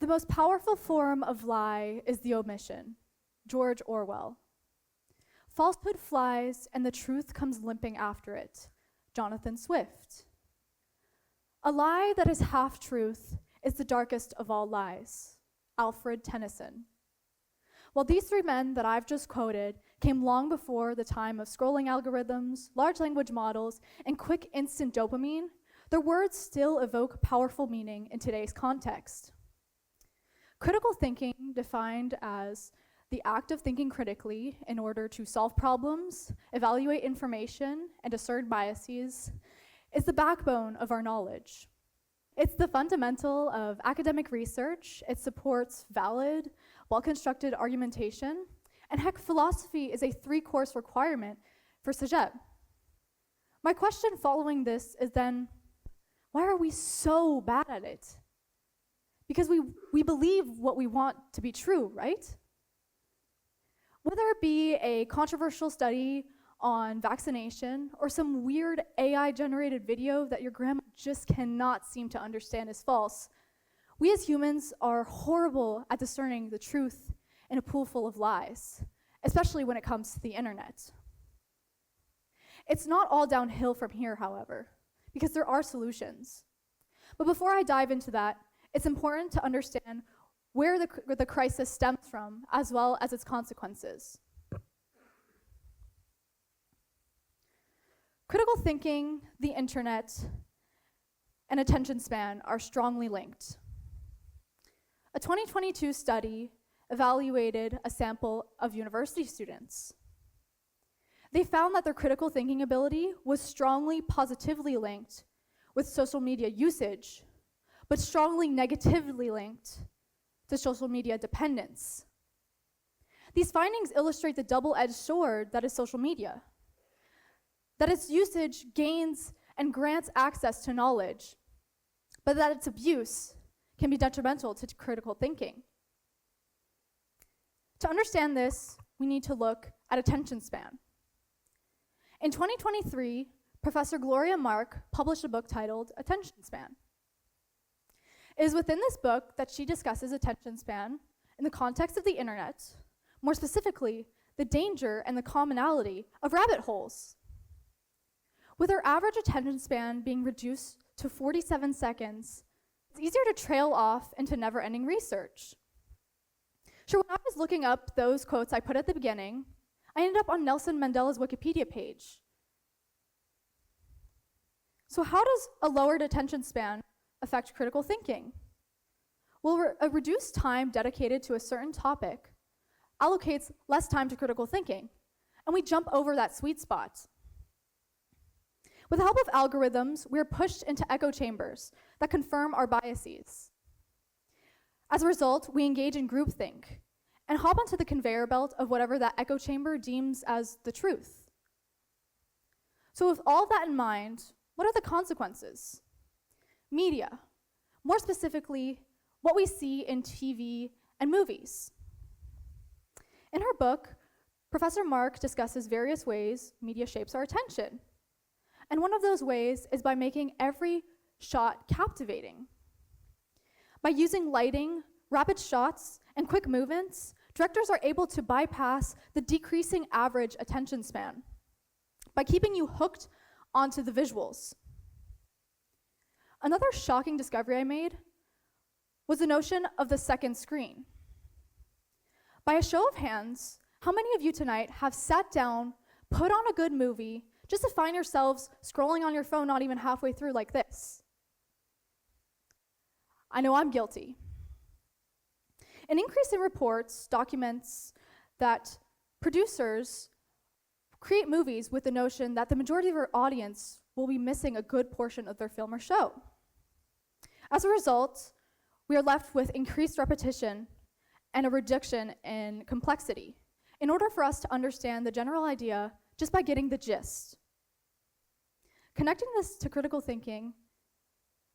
The most powerful form of lie is the omission. George Orwell. Falsehood flies and the truth comes limping after it. Jonathan Swift. A lie that is half truth is the darkest of all lies. Alfred Tennyson. While these three men that I've just quoted came long before the time of scrolling algorithms, large language models, and quick instant dopamine, their words still evoke powerful meaning in today's context. Critical thinking, defined as the act of thinking critically in order to solve problems, evaluate information, and discern biases, is the backbone of our knowledge. It's the fundamental of academic research. It supports valid, well-constructed argumentation, and heck, philosophy is a 3-course requirement for Cégep. My question following this is then, why are we so bad at it? Because we believe what we want to be true, right? Whether it be a controversial study on vaccination or some weird AI-generated video that your grandma just cannot seem to understand is false, we as humans are horrible at discerning the truth in a pool full of lies, especially when it comes to the internet. It's not all downhill from here, however, because there are solutions. But before I dive into that, it's important to understand where the crisis stems from, as well as its consequences. Critical thinking, the internet, and attention span are strongly linked. A 2022 study evaluated a sample of university students. They found that their critical thinking ability was strongly positively linked with social media usage, but strongly negatively linked to social media dependence. These findings illustrate the double-edged sword that is social media, that its usage gains and grants access to knowledge, but that its abuse can be detrimental to critical thinking. To understand this, we need to look at attention span. In 2023, Professor Gloria Mark published a book titled Attention Span. It is within this book that she discusses attention span in the context of the internet, more specifically, the danger and the commonality of rabbit holes. With our average attention span being reduced to 47 seconds, it's easier to trail off into never-ending research. Sure, when I was looking up those quotes I put at the beginning, I ended up on Nelson Mandela's Wikipedia page. So how does a lowered attention span affect critical thinking? Well, a reduced time dedicated to a certain topic allocates less time to critical thinking, and we jump over that sweet spot. With the help of algorithms, we are pushed into echo chambers that confirm our biases. As a result, we engage in groupthink and hop onto the conveyor belt of whatever that echo chamber deems as the truth. So with all that in mind, what are the consequences? Media, more specifically, what we see in TV and movies. In her book, Professor Mark discusses various ways media shapes our attention. And one of those ways is by making every shot captivating. By using lighting, rapid shots, and quick movements, directors are able to bypass the decreasing average attention span by keeping you hooked onto the visuals. Another shocking discovery I made was the notion of the second screen. By a show of hands, how many of you tonight have sat down, put on a good movie, just to find yourselves scrolling on your phone not even halfway through like this? I know I'm guilty. An increase in reports documents that producers create movies with the notion that the majority of our audience will be missing a good portion of their film or show. As a result, we are left with increased repetition and a reduction in complexity in order for us to understand the general idea just by getting the gist. Connecting this to critical thinking,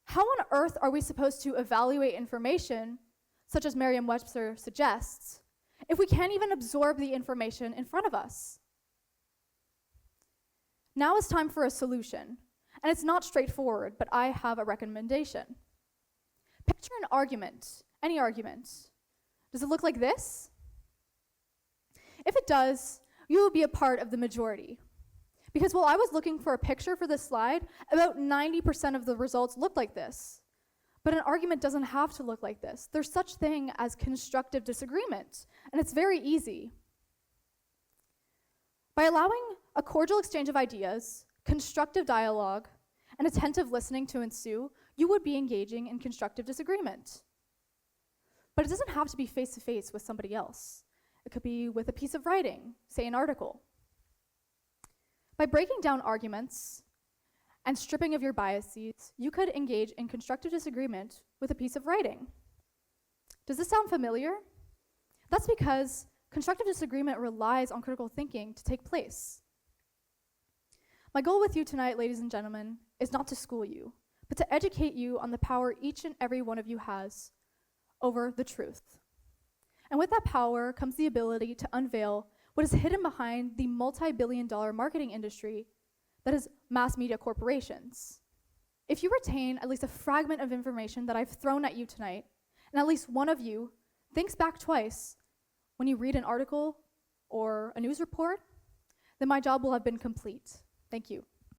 how on earth are we supposed to evaluate information, such as Merriam-Webster suggests, if we can't even absorb the information in front of us? Now is time for a solution, and it's not straightforward, but I have a recommendation. Picture an argument, any argument. Does it look like this? If it does, you will be a part of the majority. Because while I was looking for a picture for this slide, about 90% of the results looked like this. But an argument doesn't have to look like this. There's such thing as constructive disagreement, and it's very easy. By allowing a cordial exchange of ideas, constructive dialogue, and attentive listening to ensue, you would be engaging in constructive disagreement. But it doesn't have to be face-to-face with somebody else. It could be with a piece of writing, say an article. By breaking down arguments and stripping of your biases, you could engage in constructive disagreement with a piece of writing. Does this sound familiar? That's because constructive disagreement relies on critical thinking to take place. My goal with you tonight, ladies and gentlemen, is not to school you, but to educate you on the power each and every one of you has over the truth. And with that power comes the ability to unveil what is hidden behind the multi-billion-dollar marketing industry that is mass media corporations. If you retain at least a fragment of information that I've thrown at you tonight, and at least one of you thinks back twice when you read an article or a news report, then my job will have been complete. Thank you.